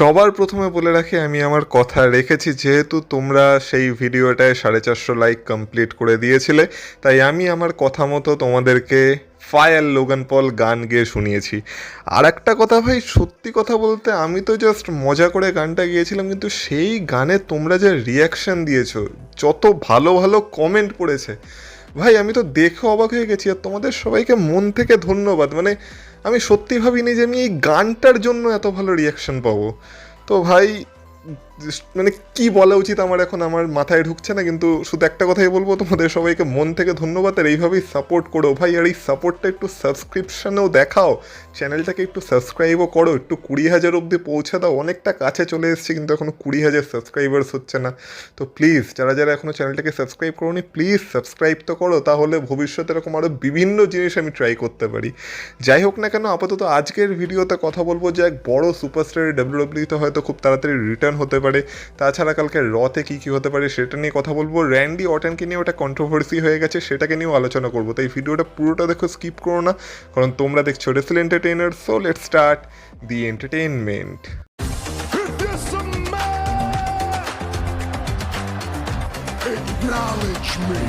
সবার প্রথমে বলে রাখি, আমি আমার কথা রেখেছি। যেহেতু তোমরা সেই ভিডিওটায় 450 লাইক কমপ্লিট করে দিয়েছিলে, তাই আমি আমার কথা মতো তোমাদেরকে ফায়ার লোগান পল গান গেয়ে শুনিয়েছি। আর একটা কথা ভাই, সত্যি কথা বলতে আমি তো জাস্ট মজা করে গানটা গিয়েছিলাম, কিন্তু সেই গানে তোমরা যে রিয়াকশান দিয়েছো, যত ভালো ভালো কমেন্ট পড়েছে ভাই, আমি তো দেখে অবাক হয়ে গেছি। আর তোমাদের সবাইকে মন থেকে ধন্যবাদ। মানে আমি সত্যি ভাবিনি যে আমি এই গানটার জন্য এত ভালো রিয়াকশন পাবো। তো ভাই, মানে কি বলা উচিত আমার এখন আমার মাথায় ঢুকছে না, কিন্তু শুধু একটা কথাই বলবো, তোমাদের সবাইকে মন থেকে ধন্যবাদ। আর এইভাবেই সাপোর্ট করো ভাই। আর এই সাপোর্টটা একটু সাবস্ক্রিপশানেও দেখাও, চ্যানেলটাকে একটু সাবস্ক্রাইবও করো, একটু 20,000 অবধি পৌঁছে দাও। অনেকটা কাছে চলে এসেছি, কিন্তু এখনও 20,000 সাবস্ক্রাইবার্স হচ্ছে না। তো প্লিজ, যারা যারা এখনও চ্যানেলটাকে সাবস্ক্রাইব করোনি, প্লিজ সাবস্ক্রাইব তো করো, তাহলে ভবিষ্যতে এরকম আরও বিভিন্ন জিনিস আমি ট্রাই করতে পারি। যাই হোক না কেন, আপাতত আজকের ভিডিওতে কথা বলবো যে এক বড় সুপারস্টারের ডাব্লিউডাব্লিউতে হয়তো খুব তাড়াতাড়ি রিটার্ন হতে পারে। তাছাড়া কালকে রতে কী কী হতে পারে সেটা নিয়ে কথা বলবো। র্যান্ডি অর্টনকে নিয়ে ওটা কন্ট্রোভার্সি হয়ে গেছে, সেটাকে নিয়েও আলোচনা করবো। তাই ভিডিওটা পুরোটা দেখো, স্কিপ করো না, কারণ তোমরা দেখছো wrestle entertainer. So let's start the entertainment. Acknowledge me.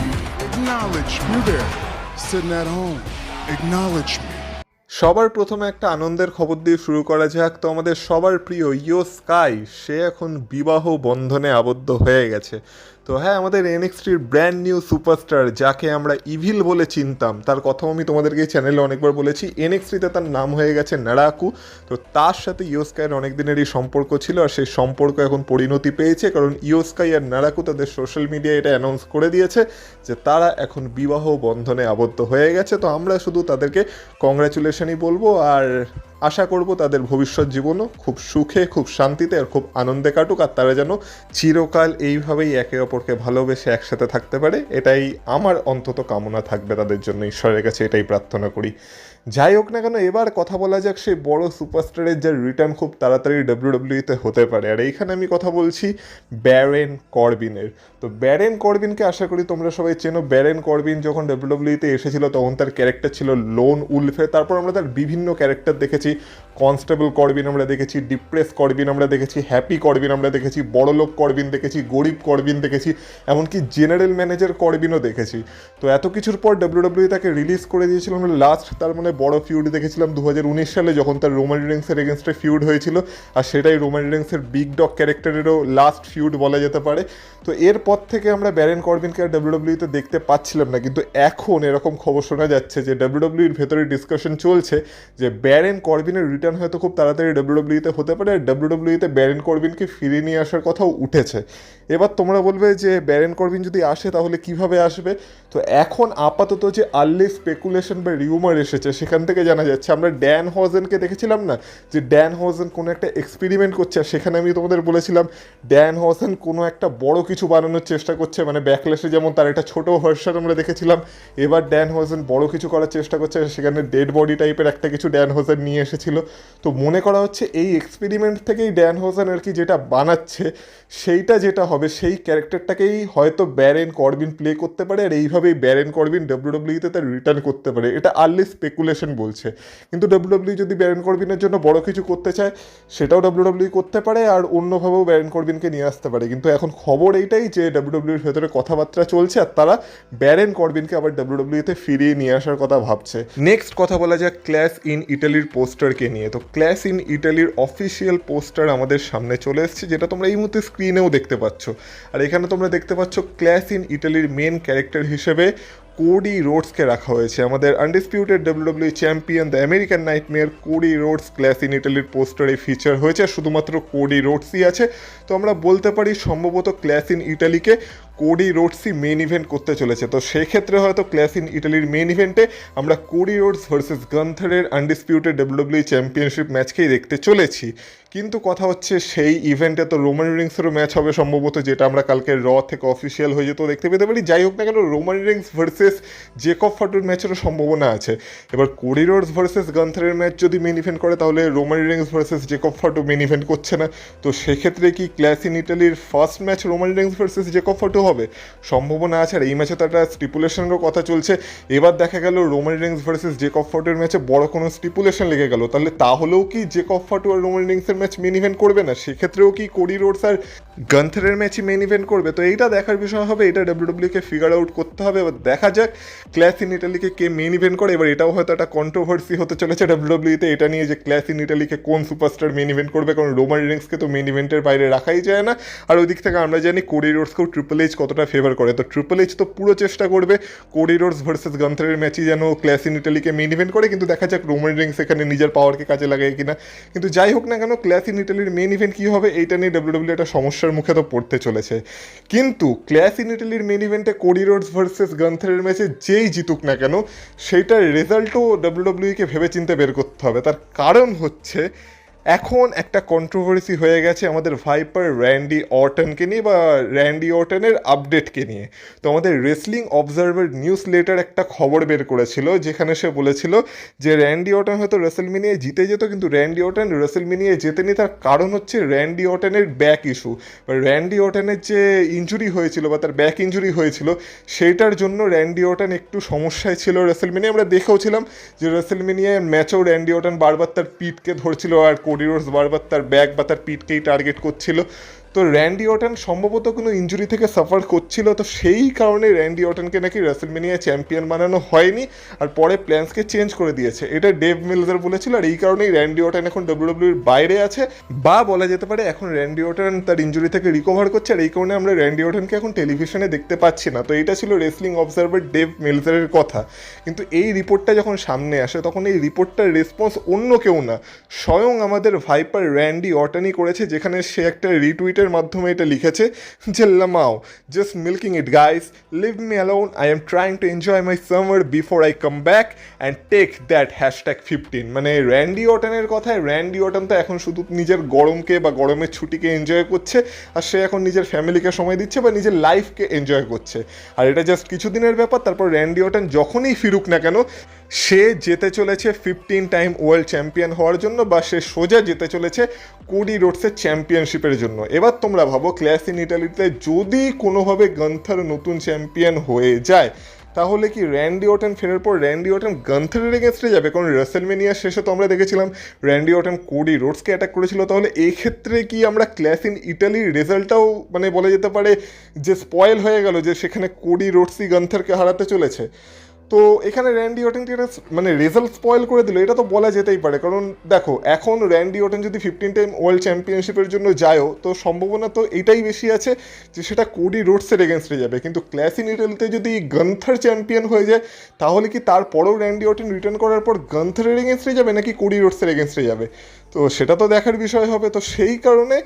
Acknowledge me. You there, sitting at home. Acknowledge me. সবার প্রথমে একটা আনন্দের খবর দিয়ে শুরু করা যাক। তো আমাদের সবার প্রিয় ইয়ো স্কাই, সে এখন বিবাহ বন্ধনে আবদ্ধ হয়ে গেছে। তো হ্যাঁ, আমাদের এনএক্সটির ব্র্যান্ড নিউ সুপারস্টার, যাকে আমরা ইভিল বলে চিনতাম, তার কথাও আমি তোমাদেরকে এই চ্যানেলে অনেকবার বলেছি। এনএক্সটিতে তার নাম হয়ে গেছে নারাকু। তো তার সাথে ইয়ো স্কাইয়ের অনেক দিনেরই সম্পর্ক ছিল, আর সেই সম্পর্ক এখন পরিণতি পেয়েছে, কারণ ইয়ো স্কাই আর নারাকু তাদের সোশ্যাল মিডিয়ায় এটা অ্যানাউন্স করে দিয়েছে যে তারা এখন বিবাহ বন্ধনে আবদ্ধ হয়ে গেছে। তো আমরা শুধু তাদেরকে কংগ্রাচুলেশনই বলবো, আর আশা করব তাদের ভবিষ্যৎ জীবনও খুব সুখে, খুব শান্তিতে আর খুব আনন্দে কাটুক, আর তারা যেন চিরকাল এইভাবেই একে অপরকে ভালোবেসে একসাথে থাকতে পারে। এটাই আমার অন্তত কামনা থাকবে তাদের জন্য, ঈশ্বরের কাছে এটাই প্রার্থনা করি। যাই হোক না কেন, এবার কথা বলা যাক সেই বড় সুপারস্টারের যে রিটার্ন খুব তাড়াতাড়ি ডাব্লিউডাব্লিউতে হতে পারে। আর এইখানে আমি কথা বলছি ব্যারেন করবিনের। তো ব্যারেন করবিনকে আশা করি তোমরা সবাই চেনো। ব্যারেন করবিন যখন ডাব্লিউডাব্লিউতে এসেছিল তখন তার ক্যারেক্টার ছিল লোন উলফে। তারপর আমরা তার বিভিন্ন ক্যারেক্টার দেখেছি। কনস্টেবল করবিন আমরা দেখেছি, ডিপ্রেস করবিন আমরা দেখেছি, হ্যাপি করবিন আমরা দেখেছি, বড়লোক করবিন দেখেছি, গরিব করবিন দেখেছি, এমনকি জেনারেল ম্যানেজার করবিনও দেখেছি। তো এত কিছুর পর ডাব্লিউডাব্লিউ তাকে রিলিজ করে দিয়েছিল। আমরা লাস্ট তার মানে বড় ফিউড দেখেছিলাম 2019 সালে, যখন তার রোমান রিংসের এগেনস্টে ফিউড হয়েছিল। আর সেটাই রোমান রিংসের বিগ ডগ ক্যারেক্টারেরও লাস্ট ফিউড বলা যেতে পারে। তো এরপর থেকে আমরা ব্যারেন করবিনকে আর ডাব্লিউডাব্লিউতে দেখতে পাচ্ছিলাম না, কিন্তু এখন এরকম খবর শোনা যাচ্ছে যে ডাব্লিউডাব্লিউর ভেতরে ডিসকাশন চলছে যে ব্যারেন করবিনের রিটার্ন হয়তো খুব তাড়াতাড়ি ডাব্লিউডাব্লিউতে হতে পারে, আর ডাব্লিউডাব্লিউতে ব্যারেন করবিনকে ফিরিয়ে নিয়ে আসার কথাও উঠেছে। এবার তোমরা বলবে যে ব্যারেন করবিন যদি আসে তাহলে কিভাবে আসবে। তো এখন আপাতত যে আর্লি স্পেকুলেশন বা রিউমার এসেছে, সেখান থেকে জানা যাচ্ছে, আমরা ড্যান হজেনকে দেখেছিলাম না, যে ড্যান হজেন কোনো একটা এক্সপেরিমেন্ট করছে। আর সেখানে আমি তোমাদের বলেছিলাম ড্যান হজেন কোনো একটা বড় কিছু বানানোর চেষ্টা করছে, মানে ব্যাকলেসে যেমন তার একটা ছোটো ভার্সন আমরা দেখেছিলাম, এবার ড্যান হজেন বড় কিছু করার চেষ্টা করছে। সেখানে ডেড বডি টাইপের একটা কিছু ড্যান হজেন নিয়ে এসেছিল। তো মনে করা হচ্ছে এই এক্সপেরিমেন্ট থেকেই ড্যান হোসেন আর কি যেটা বানাচ্ছে, সেইটা যেটা হবে সেই ক্যারেক্টারটাকেই হয়তো ব্যারেন করবিন প্লে করতে পারে, আর এইভাবেই ব্যারেন করবিন ডাব্লিউডাব্লিউতে তার রিটার্ন করতে পারে। এটা আর্লি স্পেকুলেশন বলছে, কিন্তু ডাব্লিউডাব্লিউ যদি ব্যারেন করবিনের জন্য বড় কিছু করতে চায় সেটাও ডাব্লিউডাব্লিউ করতে পারে, আর অন্যভাবেও ব্যারেন করবিনকে নিয়ে আসতে পারে। কিন্তু এখন খবর এইটাই যে ডাব্লিউডাব্লিউর ভেতরে কথাবার্তা চলছে, আর তারা ব্যারেন করবিনকে আবার ডাব্লিউডাব্লিউতে ফিরিয়ে নিয়ে আসার কথা ভাবছে। নেক্সট কথা বলা যাক ক্ল্যাশ ইন ইটালির পোস্টারকে নিয়ে। তো ক্ল্যাশ ইন ইটালির অফিসিয়াল পোস্টার আমাদের সামনে চলে এসেছে, যেটা তোমরা এই মুহূর্তে স্ক্রিনেও দেখতে পাচ্ছ। আর এখানে তোমরা দেখতে পাচ্ছ ক্ল্যাশ ইন ইটালির মেন ক্যারেক্টার হিসেবে কোডি রোডসকে রাখা হয়েছে। আমাদের undisputed W W champion the American Nightmare Cody Rhodes clash in ইটালির পোস্টারে ফিচার হয়েছে, শুধুমাত্র কোডি রোডসই আছে। তো আমরা বলতে পারি সম্ভবত ক্ল্যাশ ইন ইটালিকে কোডি রোডসই মেন ইভেন্ট করতে চলেছে। তো সেক্ষেত্রে হয়তো ক্ল্যাশ ইন ইটালির মেন ইভেন্টে আমরা কোডি রোডস ভার্সেস গান্থারের আনডিসপিউটেড ডাব্লিউডাব্লিউ চ্যাম্পিয়নশিপ ম্যাচকেই দেখতে চলেছি। কিন্তু কথা হচ্ছে সেই ইভেন্টে তো রোমান রিংসেরও ম্যাচ হবে সম্ভবত, যেটা আমরা কালকে র থেকে অফিসিয়াল হয়ে যেত দেখতে পেতে পারি। যাই হোক না কেন, রোমান রিংস ভার্সেস জেকব ফাটুর ম্যাচেরও সম্ভাবনা আছে। এবার কোডি রোডস ভার্সেস গান্থারের ম্যাচ যদি মেন ইভেন্ট করে, তাহলে Roman Reigns versus Jacob Fatu main event করছে না। তো সেক্ষেত্রে কি ক্ল্যাশ ইন ইটালির first match Roman Reigns versus Jacob Fatu হবে? হবে, সম্ভাবনা আছে। আর এই ম্যাচে তো একটা স্টিপুলেশনেরও কথা চলছে। এবার দেখা গেল Roman Reigns versus Jacob photo ম্যাচে বড় কোনো স্টিপুলেশন লেগে গেল, তাহলেও কি জেকব ফটো আর রোমান রিংসের ম্যাচ মেন ইভেন্ট করবে না? সেক্ষেত্রেও কি কোডি রোডস আর গান্থারের ম্যাচই মেন ইভেন্ট করবে? তো এইটা দেখার বিষয় হবে, এটা ডাব্লিউডাব্লিউকে ফিগার আউট করতে হবে। এবার দেখা যাক ক্লাস ইন ইটালিকে কে মেন ইভেন্ট করে। এবার এটাও হয়তো একটা কন্ট্রোভার্সি হতে চলেছে ডাব্লিউডাব্লিউতে এটা নিয়ে, যে ক্লাস ইন ইটালিকে কোন সুপারস্টার মেন ইভেন্ট করবে, কারণ রোমান রিংসকে তো মেন ইভেন্টের বাইরে রাখাই যায় না। আর ওই দিক থেকে আমরা জানি কোডি রোডসকেও ট্রিপল এইচ কতটা ফেভার করে, তো ট্রিপল এইচ তো পুরো চেষ্টা করবে কোডি রোডস ভার্সেস গান্থারের ম্যাচই যেন ক্লাস ইন ইটালিকে মেন ইভেন্ট করে, কিন্তু দেখা যাক রোমান রিংস এখানে নিজের পাওয়ারকে কাজে লাগায় কিনা। কিন্তু যাই হোক না কেন, ক্লাস ইন ইটালির মেন ইভেন্ট কী হবে এইটা নিয়ে ডাব্লিউডাব্লিউ একটা সমস্যার মুখে তো পড়তে চলেছে। কিন্তু ক্লাস ইন ইটালির মেন ইভেন্টে কোডি রোডস ভার্সেস গান্থারের ম্যাচে যেই জিতুক না কেন, সেইটার রেজাল্টও ডাব্লিউডাব্লিউকে ভেবে চিন্তে বের করতে হবে। তার কারণ হচ্ছে এখন একটা কন্ট্রোভার্সি হয়ে গেছে আমাদের ভাইপার র্যান্ডি অর্টনকে নিয়ে, বা র্যান্ডি অর্টনের আপডেটকে নিয়ে। তো আমাদের রেসলিং অবজারভার নিউজ লেটার একটা খবর বের করেছিল, যেখানে সে বলেছিল যে র্যান্ডি অর্টন হয়তো রেসলমেনিয়ায় জিতে যেত, কিন্তু র্যান্ডি অর্টন রেসলমেনিয়ায় জেতেনি। তার কারণ হচ্ছে র্যান্ডি অর্টনের ব্যাক ইস্যু, বা র্যান্ডি অর্টনের যে ইঞ্জুরি হয়েছিল বা তার ব্যাক ইঞ্জুরি হয়েছিল, সেইটার জন্য র্যান্ডি অর্টন একটু সমস্যায় ছিল রেসলমেনিয়া। আমরা দেখেওছিলাম যে রেসলমেনিয়ায় ম্যাচেও র্যান্ডি অর্টন বারবার তার পিঠকে ধরছিল, আর কোডি রোডস বারবার তার ব্যাক বা তার পিঠকেই টার্গেট করছিল। তো র্যান্ডি অর্টন সম্ভবত কোনো ইঞ্জুরি থেকে সাফার করছিল, তো সেই কারণে র্যান্ডি অর্টনকে নাকি রেসলমেনিয়া চ্যাম্পিয়ন বানানো হয়নি, আর পরে প্ল্যান্সকে চেঞ্জ করে দিয়েছে, এটা ডেভ মিলজার বলেছিল। আর এই কারণেই র্যান্ডি অর্টন এখন ডাব্লিউডাব্লিউর বাইরে আছে, বা বলা যেতে পারে এখন র্যান্ডি অর্টন তার ইঞ্জুরি থেকে রিকভার করছে, আর এই কারণে আমরা র্যান্ডি অর্টনকে এখন টেলিভিশনে দেখতে পাচ্ছি না। তো এইটা ছিল রেসলিং অবজারভার ডেভ মিলজারের কথা। কিন্তু এই রিপোর্টটা যখন সামনে আসে, তখন এই রিপোর্টটার রেসপন্স অন্য কেউ না, স্বয়ং আমাদের ভাইপার র্যান্ডি অর্টনই করেছে, যেখানে সে একটা রিটুইটের মাধ্যমে এটা লিখেছে যে LMAO just milking it guys, leave me alone, I am trying to enjoy my summer before I come back and take that #15। মানে র্যান্ডি অর্টনের কথায়, র্যান্ডি অর্টন তো এখন শুধু নিজের গরমকে বা গরমের ছুটিকে এনজয় করছে, আর সে এখন নিজের ফ্যামিলিকে সময় দিচ্ছে বা নিজের লাইফকে এনজয় করছে। আর এটা জাস্ট কিছুদিনের ব্যাপার, তারপর র্যান্ডি অর্টন যখনই ফিরুক না কেন, সে যেতে চলেছে 15 টাইম ওয়ার্ল্ড চ্যাম্পিয়ন হওয়ার জন্য, বা সে সোজা যেতে চলেছে কোডি রোডসের চ্যাম্পিয়নশিপের জন্য। এবার তোমরা ভাবো, ক্লাস ইন ইটালিতে যদি কোনোভাবে গান্থার নতুন চ্যাম্পিয়ন হয়ে যায়, তাহলে কি র্যান্ডি অর্টন ফেরার পর র্যান্ডি অর্টন গান্থারের এগেনস্টে যাবে? কারণ রেসলমেনিয়ার শেষে তো আমরা দেখেছিলাম র্যান্ডি অর্টন কোডি রোডসকে অ্যাটাক করেছিল। তাহলে এই ক্ষেত্রে কি আমরা ক্লাস ইন ইটালির রেজাল্টটাও মানে বলা যেতে পারে যে স্পয়েল হয়ে গেল, যে সেখানে কোডি রোডসই গান্থারকে হারাতে চলেছে? তো এখানে র্যান্ডি অর্টনকে এটা মানে রেজাল্ট স্পয়েল করে দিল, এটা তো বলা যেতেই পারে। কারণ দেখো, এখন র্যান্ডি অর্টন যদি 15 টাইম ওয়ার্ল্ড চ্যাম্পিয়নশিপের জন্য যায়ও, তো সম্ভাবনা তো এটাই বেশি আছে যে সেটা কোডি রোডসের এগেনস্টে যাবে। কিন্তু ক্লাস ইন ইটালিতে যদি গান্থার চ্যাম্পিয়ন হয়ে যায়, তাহলে কি তারপরেও র্যান্ডি অর্টন রিটার্ন করার পর গান্থারের এগেনস্টে যাবে নাকি কোডি রোডসের এগেনস্টে যাবে? তো সেটা তো দেখার বিষয় হবে। তো সেই কারণে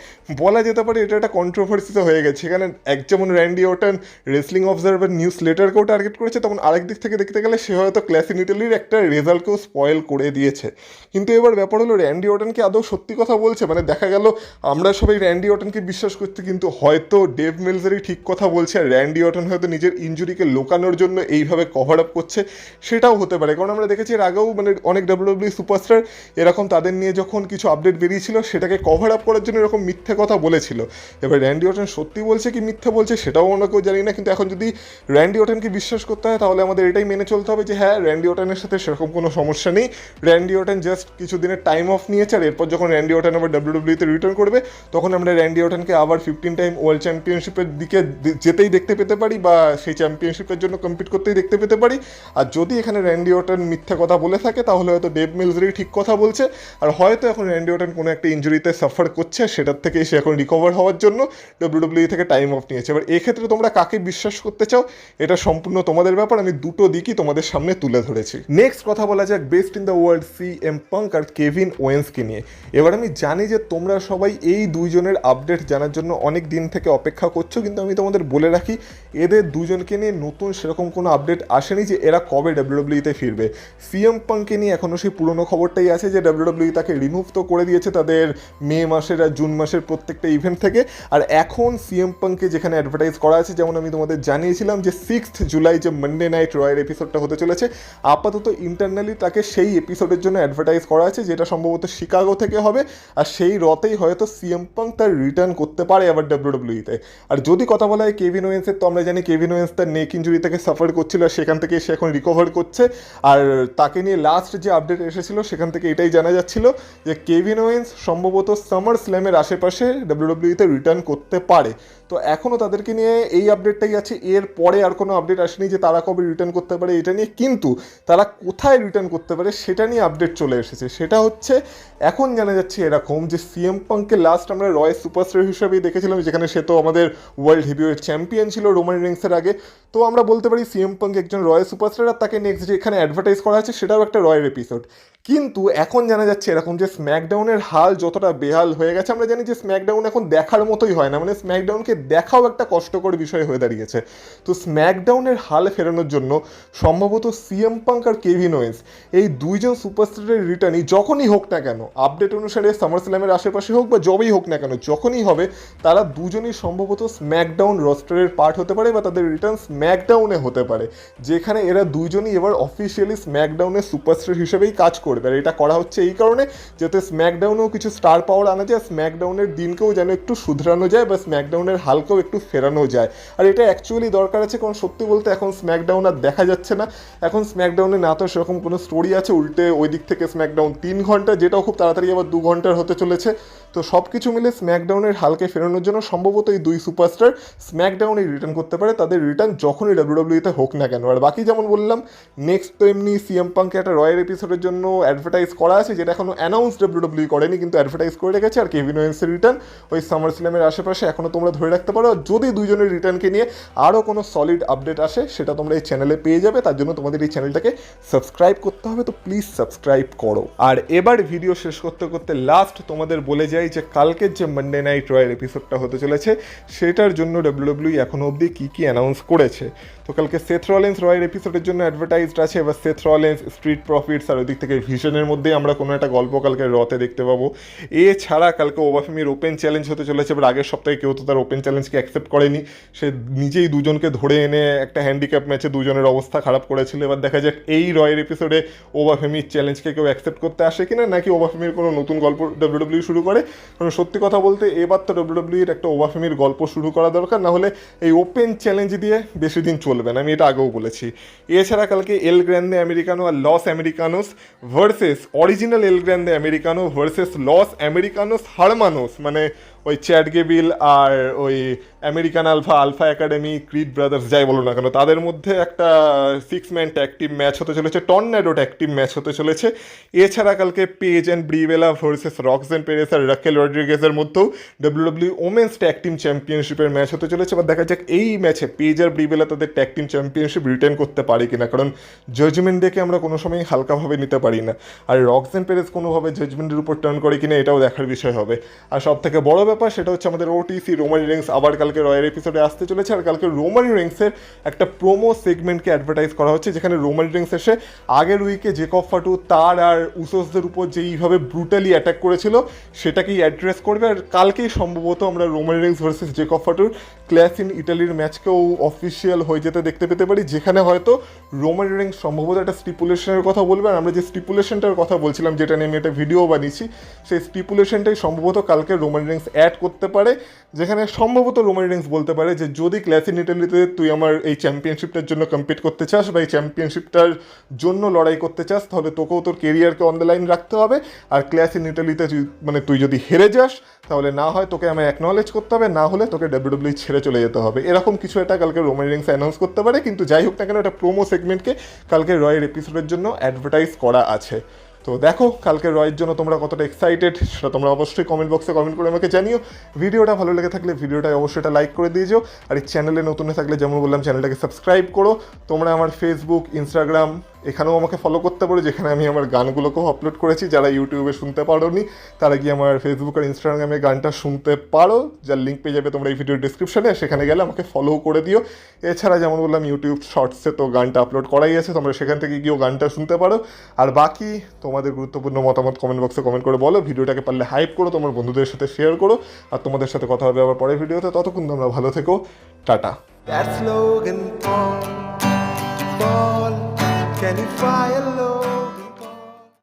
বলা যেতে পারে এটা একটা কন্ট্রোভার্সিতে হয়ে গেছে। এখানে এক যেমন Randy Orton wrestling observer news লেটারকেও টার্গেট করেছে, তখন আরেক দিক থেকে দেখতে গেলে সে হয়তো ক্লাস ইন ইটালির একটা রেজাল্টকেও স্পয়েল করে দিয়েছে। কিন্তু এবার ব্যাপার হলো, র্যান্ডি অর্টনকে আদৌ সত্যি কথা বলছে? মানে দেখা গেল আমরা সবাই র্যান্ডি অর্টনকে বিশ্বাস করছি, কিন্তু হয়তো ডেভ মিলজারই ঠিক কথা বলছে, আর র্যান্ডি অর্টন হয়তো নিজের ইঞ্জুরিকে লোকানোর জন্য এইভাবে কভার আপ করছে, সেটাও হতে পারে। কারণ আমরা দেখেছি এর আগেও মানে অনেক ডাব্লিউডাব্লিউ সুপারস্টার এরকম তাদের নিয়ে যখন কিছু আপডেট বেরিয়েছিল, সেটাকে কভার আপ করার জন্য এরকম মিথ্যে কথা বলেছিল। এবার র্যান্ডি অর্টন সত্যি বলছে কি মিথ্যে বলছে সেটাও আমরা কেউ জানি না। কিন্তু এখন যদি র্যান্ডি অর্টনকে বিশ্বাস করতে হয়, তাহলে আমাদের এটাই মেনে চলতে হবে যে হ্যাঁ, র্যান্ডি অর্টনের সাথে সেরকম কোনো সমস্যা নেই। র্যান্ডি অর্টন জাস্ট কিছুদিনের টাইম অফ নিয়েছে, আর এরপর যখন র্যান্ডি অর্টন আবার ডাব্লিউডাব্লিউতে রিটার্ন করবে, তখন আমরা র্যান্ডি অর্টনকে আবার 15 টাইম ওয়ার্ল্ড চ্যাম্পিয়নশিপের দিকে যেতেই দেখতে পেতে পারি, বা সেই চ্যাম্পিয়নশিপের জন্য কম্পিট করতেই দেখতে পেতে পারি। আর যদি এখানে র্যান্ডি অর্টন মিথ্যা কথা বলে থাকে, তাহলে হয়তো ডেভ মিলজারই ঠিক কথা বলছে, আর হয়তো এখন র্যান্ডি অর্টন কোনো একটা ইঞ্জুরিতে সাফার করছে, সেটার থেকে সে এখন রিকভার হওয়ার জন্য ডাব্লিউডাব্লিউ থেকে টাইম অফ নিয়েছে। এবার এক্ষেত্রে তোমরা কাকে বিশ্বাস করতে চাও, এটা সম্পূর্ণ তোমাদের ব্যাপার। আমি দুটো দিকই তোমাদের সামনে তুলে ধরেছি। নেক্সট কথা বলা যাক best in the world CM Punk আর কেভিন ওয়েন্সকে নিয়ে। এবার আমি জানি যে তোমরা সবাই এই দুইজনের আপডেট জানার জন্য অনেক দিন থেকে অপেক্ষা করছো, কিন্তু আমি তোমাদের বলে রাখি, এদের দুজনকে নিয়ে নতুন সেরকম কোনো আপডেট আসেনি যে এরা কবে ডাব্লিউডাব্লিউতে ফিরবে। CM পাঙ্ককে নিয়ে এখনও সেই পুরনো খবরটাই আছে যে ডাব্লিউডাব্লিউ তাকে রিমুভ বরখাস্ত করে দিয়েছে তাদের মে মাসের আর জুন মাসের প্রত্যেকটা ইভেন্ট থেকে। আর এখন সিএম পাঙ্ককে যেখানে অ্যাডভার্টাইজ করা আছে, যেমন আমি তোমাদের জানিয়েছিলাম যে 6th জুলাই যে মানডে নাইট রয়ের এপিসোডটা হতে চলেছে, আপাতত ইন্টারনালি তাকে সেই এপিসোডের জন্য অ্যাডভার্টাইজ করা আছে, যেটা সম্ভবত শিকাগো থেকে হবে। আর সেই রতেই হয়তো সিএম পাঙ্ক তার রিটার্ন করতে পারে আবার ডাব্লিউডাব্লিউইতে। আর যদি কথা বলা হয় কেভিন ওয়েন্সের, তো আমরা জানি কেভিন ওয়েন্স তার নেক ইঞ্জুরি থেকে সাফার করছিল, আর সেখান থেকে সে এখন রিকভার করছে। আর তাকে নিয়ে লাস্ট যে আপডেট এসেছিল সেখান থেকে এটাই জানা যাচ্ছিল যে কেভিন ওয়েন্স সম্ভবত সামার স্ল্যামের আশেপাশে ডাব্লিউডাব্লিউইতে রিটার্ন করতে পারে। তো এখনও তাদেরকে নিয়ে এই আপডেটটাই আছে, এর পরে আর কোনো আপডেট আসেনি যে তারা কবে রিটার্ন করতে পারে এটা নিয়ে। কিন্তু তারা কোথায় রিটার্ন করতে পারে সেটা নিয়ে আপডেট চলে এসেছে। সেটা হচ্ছে এখন জানা যাচ্ছে এরকম যে সিএম পাঙ্ককে লাস্ট আমরা রয় সুপারস্টার হিসেবেই দেখেছিলাম, যেখানে সে তো আমাদের ওয়ার্ল্ড হেভিওয়েট চ্যাম্পিয়ন ছিল রোমান রিংসের আগে। তো আমরা বলতে পারি সিএম পাঙ্ক একজন রয় সুপারস্টার, আর তাকে নেক্সট যে এখানে অ্যাডভার্টাইজ করা আছে সেটাও একটা রয়ের এপিসোড। কিন্তু এখন জানা যাচ্ছে এরকম যে স্ম্যাকডাউনের হাল যতটা বেহাল হয়ে গেছে, আমরা জানি যে স্ম্যাকডাউন এখন দেখার মতোই হয় না, মানে স্ম্যাকডাউনকে দেখাও একটা কষ্টকর বিষয় হয়ে দাঁড়িয়েছে। তো স্ম্যাকডাউনের হাল ফেরানোর জন্য সম্ভবত সিএম পাঙ্ক আর কেভিন ওয়েন্স এই দুইজন সুপারস্টারের রিটার্নই যখনই হোক না কেন, আপডেট অনুসারে সামার স্ল্যামের আশেপাশে হোক বা যবেই হোক না কেন, যখনই হবে তারা দুজনই সম্ভবত স্ম্যাকডাউন রস্টারের পার্ট হতে পারে বা তাদের রিটার্ন স্ম্যাকডাউনে হতে পারে, যেখানে এরা দুইজনই এবার অফিসিয়ালি স্ম্যাকডাউনের সুপারস্টার হিসেবেই কাজ করবে। আর এটা করা হচ্ছে এই কারণে যাতে স্ম্যাকডাউনেও কিছু স্টার পাওয়ার আনা যায়, স্ম্যাকডাউনের দিনকেও যেন একটু শুধরানো যায় বা স্ম্যাকডাউনের হালকেও একটু ফেরানো যায়। আর এটা অ্যাকচুয়ালি দরকার আছে, কারণ সত্যি বলতে এখন স্ম্যাকডাউন আর দেখা যাচ্ছে না। এখন স্ম্যাকডাউনে না তো সেরকম কোনো স্টোরি আছে, উল্টে ওই দিক থেকে স্ম্যাকডাউন 3 ঘন্টা, যেটাও খুব তাড়াতাড়ি আবার 2 ঘন্টার হতে চলেছে। তো সব কিছু মিলে স্ম্যাকডাউনের হালকে ফেরানোর জন্য সম্ভবত এই দুই সুপারস্টার স্ম্যাকডাউনে রিটার্ন করতে পারে, তাদের রিটার্ন যখনই ডাব্লিউডাব্লিউইতে হোক না কেন। আর বাকি যেমন বললাম, নেক্সট তো এমনি সিএম পাঙ্কে একটা রয়ের এপিসোডের জন্য অ্যাডভার্টাইজ করা আছে, যেটা এখনো অ্যানাউন্স ডাব্লিউডাব্লিউ করেনি কিন্তু অ্যাডভার্টাইজ করে রেখেছে। আর কেভিন ওয়েন্সের রিটার্ন ওই সামার স্ল্যামের আশেপাশে এখনও তোমরা ধরে রাখতে পারো। যদি দুইজনের রিটার্নকে নিয়ে আরও কোনো সলিড আপডেট আসে সেটা তোমরা এই চ্যানেলে পেয়ে যাবে। তার জন্য তোমাদের এই চ্যানেলটাকে সাবস্ক্রাইব করতে হবে, তো প্লিজ সাবস্ক্রাইব করো। আর এবার ভিডিও শেষ করতে করতে লাস্ট তোমাদের বলে যাই যে কালকের যে মানডে নাইট রয়ের এপিসোডটা হতে চলেছে সেটার জন্য ডাব্লিউডাব্লিউ এখনো অবধি কী কী অ্যানাউন্স করেছে। তো কালকে সেথ রলিন্স রয়ের এপিসোডের জন্য অ্যাডভার্টাইজড আছে। এবার সেথ রলিন্স, স্ট্রিট প্রফিটস আর ওদিক থেকে ভিশনের মধ্যেই আমরা কোনো একটা গল্প কালকে রতে দেখতে পাবো। এছাড়া কালকে ওবাফেমির ওপেন চ্যালেঞ্জ হতে চলেছে। এবার আগের সপ্তাহে কেউ তো তার ওপেন চ্যালেঞ্জকে অ্যাকসেপ্ট করেনি, সে নিজেই দুজনকে ধরে এনে একটা হ্যান্ডিক্যাপ ম্যাচে দুজনের অবস্থা খারাপ করেছিল। এবার দেখা যাক এই রয়ের এপিসোডে ওবাফেমির চ্যালেঞ্জকে কেউ অ্যাকসেপ্ট করতে আসে কিনা, নাকি ওবাফেমির কোনো নতুন গল্প ডাব্লিউডাব্লিউ শুরু করে। কারণ সত্যি কথা বলতে এবার তো ডাব্লিউডাব্লিউর একটা ওবাফেমির গল্প শুরু করা দরকার, না হলে এই ওপেন চ্যালেঞ্জ দিয়ে বেশি দিন চলবে না, আমি এটা আগেও বলেছি। এছাড়া কালকে এল গ্র্যান্ডে আমেরিকানো আর Los Americanos versus original El Grande Americano versus Los Americanos Hermanos, মানে ওই চ্যাড গেবিল আর ওই American Alpha Academy, Creed Brothers যাই বলো না কেন, তাদের মধ্যে একটা 6-ম্যান ট্যাগ টিম ম্যাচ হতে চলেছে, টর্নেডো ট্যাগ টিম ম্যাচ হতে চলেছে। এছাড়া কালকে Paige and Brivella versus Roxanne Perez আর রাকেল রড্রিগেজের মধ্যেও ডাব্লিউডাব্লিউ ওমেন্স ট্যাগ টিম চ্যাম্পিয়নশিপের ম্যাচ হতে চলেছে। এবার দেখা যাক এই ম্যাচে পেজ আর ব্রিভেলা তাদের ট্যাগ টিম চ্যাম্পিয়নশিপ রিটেন করতে পারে কিনা, কারণ জাজমেন্ট ডেকে আমরা কোনো সময় হালকাভাবে নিতে পারি না। আর রক্সেন পেরেস কোনোভাবে জাজমেন্টের উপর টার্ন করে কিনা এটাও দেখার বিষয় হবে। আর সব থেকে বড় ব্যাপার সেটা হচ্ছে আমাদের ওটিসি রোমান রিংস আবার কালকে রয়ের এপিসোডে আসতে চলেছে। আর কালকে রোমান রিংসের একটা প্রোমো সেগমেন্টকে অ্যাডভার্টাইজ করা হচ্ছে, যেখানে রোমান রিংস এসে আগের উইকে জেকব ফাটু তার আর উসোসদের উপর যেইভাবে ব্রুটালি অ্যাটাক করেছিল সেটাকেই অ্যাড্রেস করবে। আর কালকেই সম্ভবত আমরা রোমান রিংস ভার্সেস জেকব ফাটুর ক্লাস ইন ইটালির ম্যাচকেও অফিসিয়াল হয়ে যেতে দেখতে পেতে পারি, যেখানে হয়তো রোমান রিংস সম্ভবত একটা স্টিপুলেশনের কথা বলবে। আর আমরা যে স্টিপুলেশনটার কথা বলছিলাম, যেটা নিয়ে আমি একটা ভিডিও বানিয়েছি, সেই স্টিপুলেশনটাই সম্ভবত কালকে রোমান রিংস অ্যাড করতে পারে, যেখানে সম্ভবত রোমান রিংস বলতে পারে যে যদি ক্লাস ইন ইটালিতে তুই আমার এই চ্যাম্পিয়নশিপটার জন্য কম্পিট করতে চাস বা এই চ্যাম্পিয়নশিপটার জন্য লড়াই করতে চাস, তাহলে তোকেও তোর কেরিয়ারকে অন দ্য লাইন রাখতে হবে। আর ক্লাস ইন ইটালিতে মানে তুই যদি হেরে যাস তাহলে না হয় তোকে আমায় অ্যাকনলেজ করতে হবে, না হলে তোকে ডাব্লিউডাব্লিউ ছেড়ে চলে যেতে হবে। এরকম কিছু একটা কালকে রোমান রিংস অ্যানাউন্স করতে পারে। কিন্তু যাই হোক না কেন, একটা প্রোমো সেগমেন্টকে কালকে রয়ের এপিসোডের জন্য অ্যাডভার্টাইজ করা আছে। তো দেখো কালকে রয়ের জন্য তোমরা কতটা এক্সাইটেড সেটা তোমরা অবশ্যই কমেন্ট বক্সে কমেন্ট করে আমাকে জানিও। ভিডিওটা ভালো লেগে থাকলে ভিডিওটায় অবশ্যই এটা লাইক করে দিয়েছো। আর এই চ্যানেলে নতুন থাকলে যেমন বললাম চ্যানেলটাকে সাবস্ক্রাইব করো। তোমরা আমার ফেসবুক, ইনস্টাগ্রাম এখানেও আমাকে ফলো করতে পারো, যেখানে আমি আমার গানগুলোকেও আপলোড করেছি। যারা ইউটিউবে শুনতে পারোনি তারা গিয়ে আমার ফেসবুক আর ইনস্টাগ্রামে গানটা শুনতে পারো, যার লিঙ্ক পেয়ে যাবে তোমরা এই ভিডিওর ডিসক্রিপশনে। সেখানে গেলে আমাকে ফলো করে দিও। এছাড়া যেমন বললাম ইউটিউব শর্টসে তো গানটা আপলোড করাই আছে, তোমরা সেখান থেকে গিয়েও গানটা শুনতে পারো। আর বাকি তোমাদের গুরুত্বপূর্ণ মতামত কমেন্ট বক্সে কমেন্ট করে বলো। ভিডিওটাকে পারলে হাইপ করো, তোমার বন্ধুদের সাথে শেয়ার করো। আর তোমাদের সাথে কথা হবে আবার পরের ভিডিওতে। ততক্ষণ তোমরা ভালো থেকো, tata. That's Logan Paul. Can you fire low?